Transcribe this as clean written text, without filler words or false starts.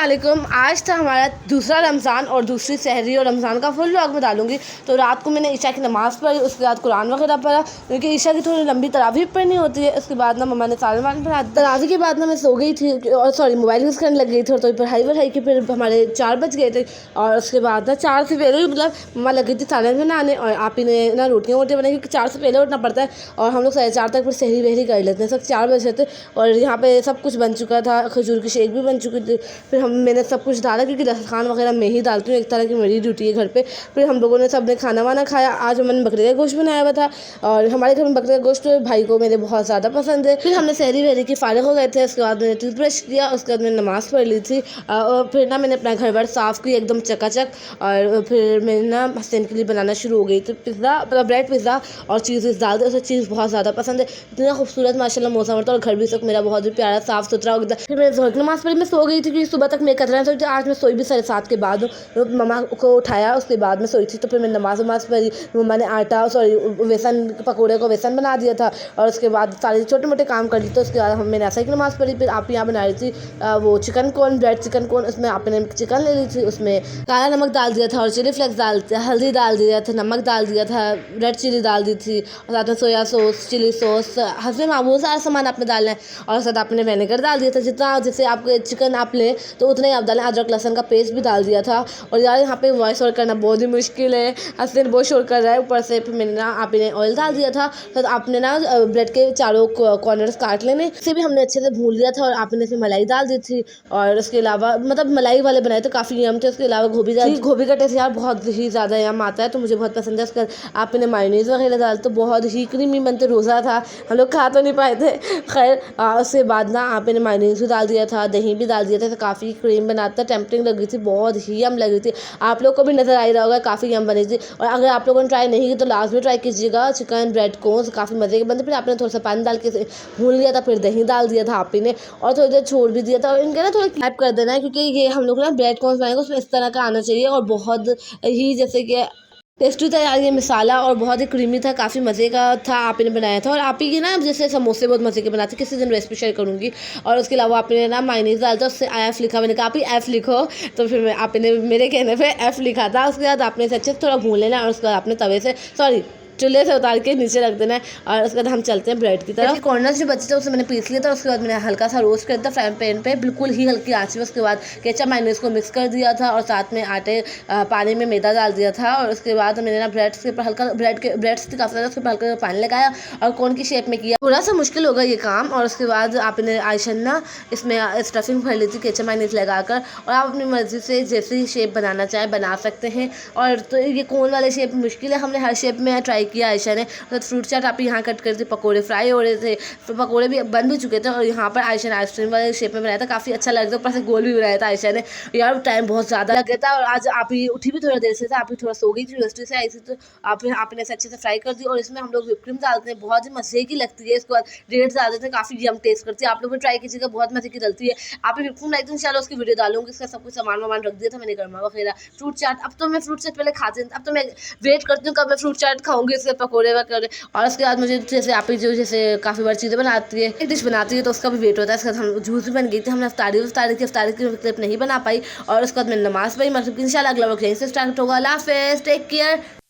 अस्सलामुअलैकुम। आज था हमारा दूसरा रमज़ान और दूसरी सहरी और रमज़ान का फुल व्लॉग में डालूंगी। तो रात को मैंने ईशा की नमाज़ पढ़ी, उसके बाद कुरान वगैरह पढ़ा क्योंकि ईशा की थोड़ी लंबी तरावी पढ़नी होती है। उसके बाद ना मम्मा ने सालन वालन पढ़ा, तरावी के बाद ना मैं सो गई थी और सॉरी मोबाइल यूज़ करने लग गई थी और तो पढ़ाई वढ़ाई की फिर हमारे 4 बज गए थे। और उसके बाद ना 4 से पहले ही मतलब मम्मा लग गई थी सालन बनाने और आप ही ने ना रोटियाँ वोटियाँ बनाई क्योंकि 4 से पहले उठना पड़ता है और हम लोग 4:30 तक फिर सहरी वहरी कर लेते हैं। सब 4 बजे थे और यहाँ पे सब कुछ बन चुका था, खजूर की शेक भी बन चुकी थी। फिर मैंने सब कुछ डाला क्योंकि दस्तरखान वगैरह मैं ही डालती हूँ, एक तरह की मेरी ड्यूटी है घर पे। फिर हम लोगों ने सब ने खाना वाना खाया। आज मैंने बकरे का गोश्त बनाया हुआ था और हमारे घर में बकरे का गोश्त भाई को मेरे बहुत ज़्यादा पसंद है। फिर हमने सहरी वहरी की फारिग हो गए थे। उसके बाद मैंने टूथब्रश किया, उसके बाद मैंने नमाज़ पढ़ ली थी और फिर ना मैंने अपना घर बार साफ़ किया एकदम चकाचक। और फिर मैंने ना हसन के लिए बनाना शुरू हो गई थी पिज़्ज़ा, मतलब ब्रेड पिज़्ज़ा और चीज़ डाल दी। उसे चीज़ बहुत ज़्यादा पसंद है, इतना खूबसूरत माशाल्लाह मौसम होता है और घर भी सब मेरा बहुत ही प्यारा साफ़ सुथरा हो गया। फिर मैंने ज़ोहर की नमाज़ पढ़ी, मैं सो गई थी क्योंकि सुबह तक मैं कतरा सोई थी। आज मैं सोई भी 7:30 के बाद मम्मा को उठाया, उसके बाद मैं सोई थी। तो फिर मैंने नमाज़ पढ़ी। मम्मा ने आटा सॉरी बेसन पकौड़े को बेसन बना दिया था और उसके बाद सारे छोटे मोटे काम कर लिए। तो उसके बाद मैंने ऐसा ही नमाज़ पढ़ी। फिर आप यहाँ बना रही थी वो chicken corn, bread chicken corn. उसमें आपने चिकन ले ली थी, उसमें काला नमक डाल दिया था और चिली फ्लेक्स डाल दिया, हल्दी डाल दिया था, नमक डाल दिया था, रेड चिली डाल दी थी और साथ में सोया सॉस, चिली सॉस, हंसबे मामूल सारा सामान आपने डालना है। और साथ आपने विनेगर डाल दिया था, जितना जैसे आप चिकन आप लें तो उतना ही आप डालें। अदरक लहसुन का पेस्ट भी डाल दिया था। और यार यहाँ पे वॉइस ओवर करना बहुत ही मुश्किल है, हसन बहुत शोर कर रहा है ऊपर से। फिर मैंने ना आपने ऑयल डाल दिया था। तो आपने ना ब्रेड के चारों कॉर्नर्स काट लेने, इसे भी हमने अच्छे से भून लिया था और आपने इसमें मलाई डाल दी थी। और उसके अलावा मतलब मलाई वाले बनाए तो काफ़ी यम थे। उसके अलावा गोभी का टेस्ट यार बहुत ही ज़्यादा यम आता है, तो मुझे बहुत पसंद है। उसका आपने मायोनीज़ वगैरह डाल तो बहुत ही क्रीमी बनते, रोज़ा था हम लोग खा तो नहीं पाए थे। खैर उसके बाद ना आपने मायोनीज़ भी डाल दिया था, दही भी डाल दिया था, तो काफ़ी क्रीम बनाता, टेम्पटिंग लग रही थी, बहुत ही यम लग रही थी। आप लोग को भी नज़र आ ही रहा होगा, काफ़ी यम बनी थी। और अगर आप लोगों ने ट्राई नहीं की तो लास्ट में ट्राई कीजिएगा। चिकन ब्रेड कोन्स काफ़ी मज़े के बनते। फिर आपने थोड़ा सा पानी डाल के भून लिया था, फिर दही डाल दिया था आप ही ने और थोड़ी देर छोड़ भी दिया था। और इनके ना थोड़ा क्लैप कर देना है क्योंकि ये हम लोग ना ब्रेड कोन्स बनाएंगे, उसमें इस तरह का आना चाहिए और बहुत ही जैसे कि टेस्टी था यार ये मसाला और बहुत ही क्रीमी था, काफ़ी मज़े का था। आप ही ने बनाया था और आप ही के ना जैसे समोसे बहुत मज़े के बनाते, किसी दिन रेसिपी शेयर करूँगी। और उसके अलावा आपने ना मायोनीज़ डाला था, उससे एफ लिखा, मैंने कहा आप ही एफ लिखो, तो फिर आपने मेरे कहने पे एफ लिखा था। उसके बाद आपने इसे अच्छे से थोड़ा भून लेना और उसके बाद आपने तवे से सॉरी चूल्हे से उतार के नीचे रख देना है। और उसके बाद हम चलते हैं ब्रेड की तरफ। कॉर्नर्स जो बचे थे उसे मैंने पीस लिया था। उसके बाद मैंने हल्का सा रोस्ट कर दिया फ्राई पैन पे, बिल्कुल ही हल्की आंच में। उसके बाद केचप मायोनीज़ को मिक्स कर दिया था और साथ में आटे पानी में मैदा डाल दिया था। और उसके बाद मैंने ना ब्रेड्स के ऊपर हल्का ब्रेड्स थी काफ़ी ज़्यादा, उसके ऊपर हल्का पानी लगाया और कौन की शेप में किया। थोड़ा सा मुश्किल होगा ये काम। और उसके बाद आपने आयशन ना इसमें स्टफिंग भर ली थी केचप मायोनीज़ लगाकर और आप अपनी मर्ज़ी से जैसी शेप बनाना चाहें बना सकते हैं। और तो ये कोन वाले शेप मुश्किल है, हमने हर शेप में ट्राई किया आयशा ने। तो फ्रूट चाट आप यहाँ कट कर थे, पकोड़े फ्राई हो रहे थे, फिर पकोड़े भी बन भी चुके थे और यहाँ पर आयशा ने आइसक्रीम वाले शेप में बनाया था, काफ़ी अच्छा लग रहा था। ऊपर से गोल भी बनाया था आयशा ने। यार टाइम बहुत ज़्यादा लग गया था और आज आप ही उठी भी थोड़ा देर से था, आप ही थोड़ा सो गई थी, यूनिवर्सिटी से आई थी। तो आपने इसे अच्छे से फ्राई कर दी और इसमें हम लोग व्हिप क्रीम डालते हैं, बहुत ही मज़े की लगती है। इसके बाद डेट्स डाल देते हैं, काफ़ी यम टेस्ट करती है। आप लोग भी ट्राई कीजिएगा, बहुत मज़े की डलती है। आप ही व्हिप क्रीम लाई तो इंशाल्लाह उसकी वीडियो डालूंगी। इसका सब कुछ सामान वामान रख दिया था मैंने, गर्मा वगैरह, फ्रूट चाट। अब तो मैं फ्रूट चाट पहले खाती थी, अब तो मैं वेट करती हूँ कब मैं फ्रूट चाट खाऊंगी, इसके पकौड़े वगैरह। और उसके बाद मुझे जैसे आप ही जो जैसे काफ़ी बार चीज़ें बनाती है, एक डिश बनाती है तो उसका भी वेट होता है। इसके बाद हम जूस भी बन गई थी, हमने अफ्तारी की क्लिप नहीं बना पाई। और उसके बाद मैंने नमाज़ पढ़ी, मतलब इंशाल्लाह अगला व्लॉग यहीं से स्टार्ट होगा। अल्लाह हाफ़िज़, टेक केयर।